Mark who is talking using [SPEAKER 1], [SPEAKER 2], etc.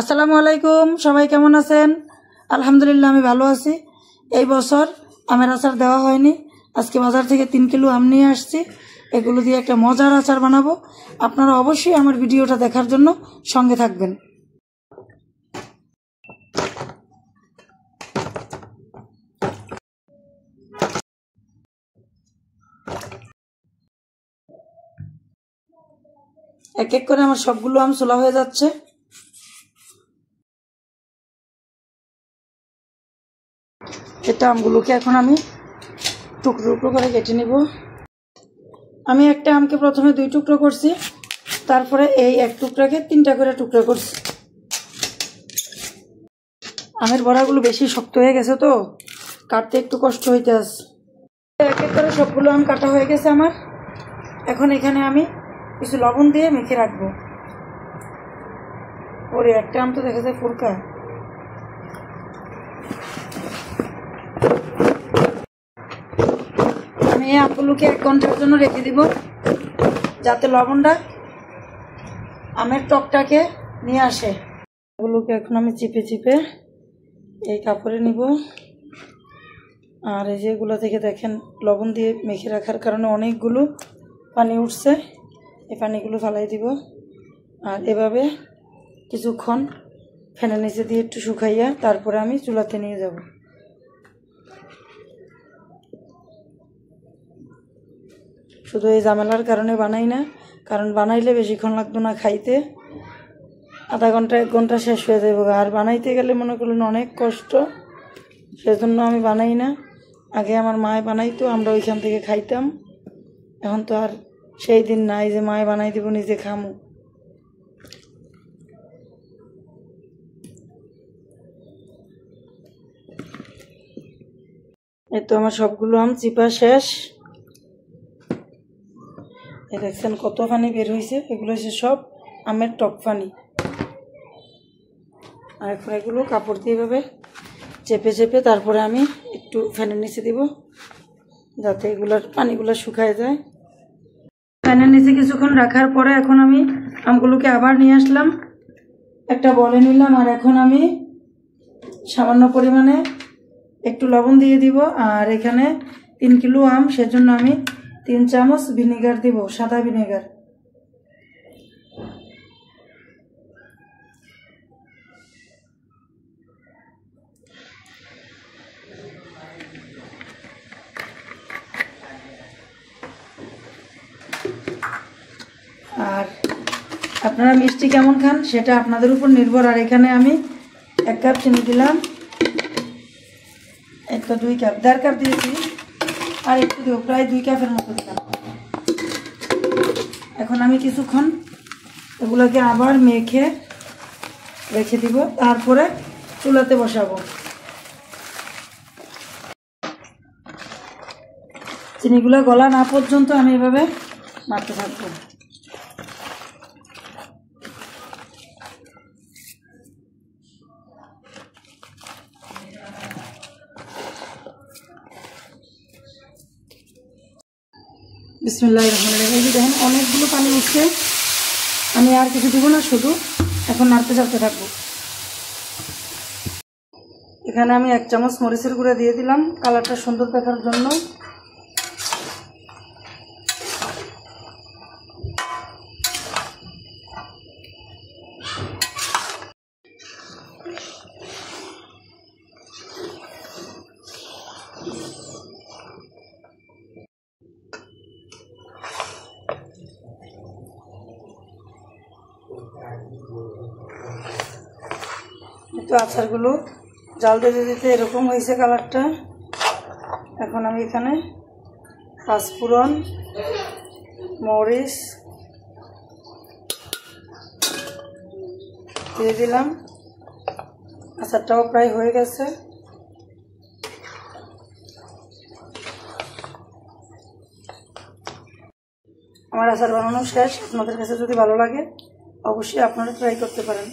[SPEAKER 1] আসসালামু আলাইকুম, সবাই কেমন আছেন? আলহামদুলিল্লাহ আমি ভালো আছি। এই বছর আমের আচার দেওয়া হয়নি। আজকে বাজার থেকে 3 কিলো আম নিয়ে আসছি। এগুলো দিয়ে একটা মজার আচার বানাবো। আপনারা অবশ্যই আমার ভিডিওটা দেখার জন্য সঙ্গে থাকবেন। এক এক করে আমার সবগুলো আম ছোলা হয়ে যাচ্ছে। এটা আমগুলোকে এখন আমি টুকরো টুকরো করে কেটে নিব। আমি একটা আমকে প্রথমে 2 টুকরো করছি, তারপরে এই 1 টুকরাকে 3টা করে টুকরো করছি। আমের বড়াগুলো বেশি শক্ত হয়ে গেছে তো কাটতে একটু কষ্ট হইতে আছে। এক এক করে সবগুলো আম কাটা হয়ে গেছে আমার। এখন এখানে আমি কিছু লবণ দিয়ে মেখে রাখবো। ওরে একটা আম তো দেখা যায় ফুলকা। আমি এই আমগুলোকে 1 ঘন্টার জন্য রেখে দিব, যাতে লবণটা আমের টকটাকে নিয়ে আসে। এগুলোকে এখন আমি চিপে চিপে এই কাপড়ে নিব। আর এই যেগুলো থেকে দেখেন লবণ দিয়ে মেখে রাখার কারণে অনেকগুলো পানি উঠছে, এই পানিগুলো ফালাই দিব। আর এভাবে কিছুক্ষণ ফ্যানের নিচে দিয়ে একটু শুকাইয়া তারপরে আমি চুলাতে নিয়ে যাব। শুধু এই ঝামেলার কারণে বানাই না, কারণ বানাইলে বেশিক্ষণ লাগতো না খাইতে, আধা ঘন্টা 1 ঘন্টা শেষ হয়ে যাবে। আর বানাইতে গেলে মনে করলেন অনেক কষ্ট, সেজন্য আমি বানাই না। আগে আমার মায়ে বানাইতো, আমরা ওইখান থেকে খাইতাম। এখন তো আর সেই দিন নাই যে মায়ে বানাই দিব নিজে খামু। এই তো আমার সবগুলো আম চিপা শেষ। এই দেখছেন কত পানি বের হয়েছে, এগুলো হচ্ছে সব আমের টক পানি। আর এখন এগুলো কাপড় দিয়ে এভাবে চেপে চেপে তারপরে আমি একটু ফ্যানের নিচে দিব, যাতে এগুলোর পানিগুলো শুকায় যায়। ফ্যানের নিচে কিছুক্ষণ রাখার পরে এখন আমি আমগুলোকে আবার নিয়ে আসলাম, একটা বলে নিলাম। আর এখন আমি সামান্য পরিমাণে একটু লবণ দিয়ে দিব। আর এখানে 3 কিলো আম, সেজন্য আমি 3 চামচ ভিনেগার দিব, সাদা ভিনেগার। আর আপনারা মিষ্টি কেমন খান সেটা আপনাদের উপর নির্ভর। আর এখানে আমি 1 কাপ চিনি দিলাম, একটা 2 কাপ, 1.5 কাপ দিয়েছি, আর একটু দেবো, প্রায় 2 কাপের মতো দিলাম। এখন আমি কিছুক্ষণ এগুলোকে আবার মেখে রেখে দিব, তারপরে চুলাতে বসাবো। চিনিগুলো গলা না পর্যন্ত আমি এভাবে মাখতে থাকবো। বিসমিল্লাহির রহমানির রহিম। এই যে দেখেন অনেকগুলো পানি উঠছে, আমি আর কিছু দিব না, শুধু এখন নাড়তে চাড়তে থাকবো। এখানে আমি 1 চামচ মরিচের গুঁড়া দিয়ে দিলাম কালারটা সুন্দর দেখার জন্য। তো আচারগুলো জাল দিতে দিতে এরকম হয়েছে কালারটা। এখন আমি এখানে পাঁচফোড়ন, মরিচ দিয়ে দিলাম। আচারটাও প্রায় হয়ে গেছে। আমার আচার বানানো শেষ। আপনাদের কাছে যদি ভালো লাগে অবশ্যই আপনারা ট্রাই করতে পারেন।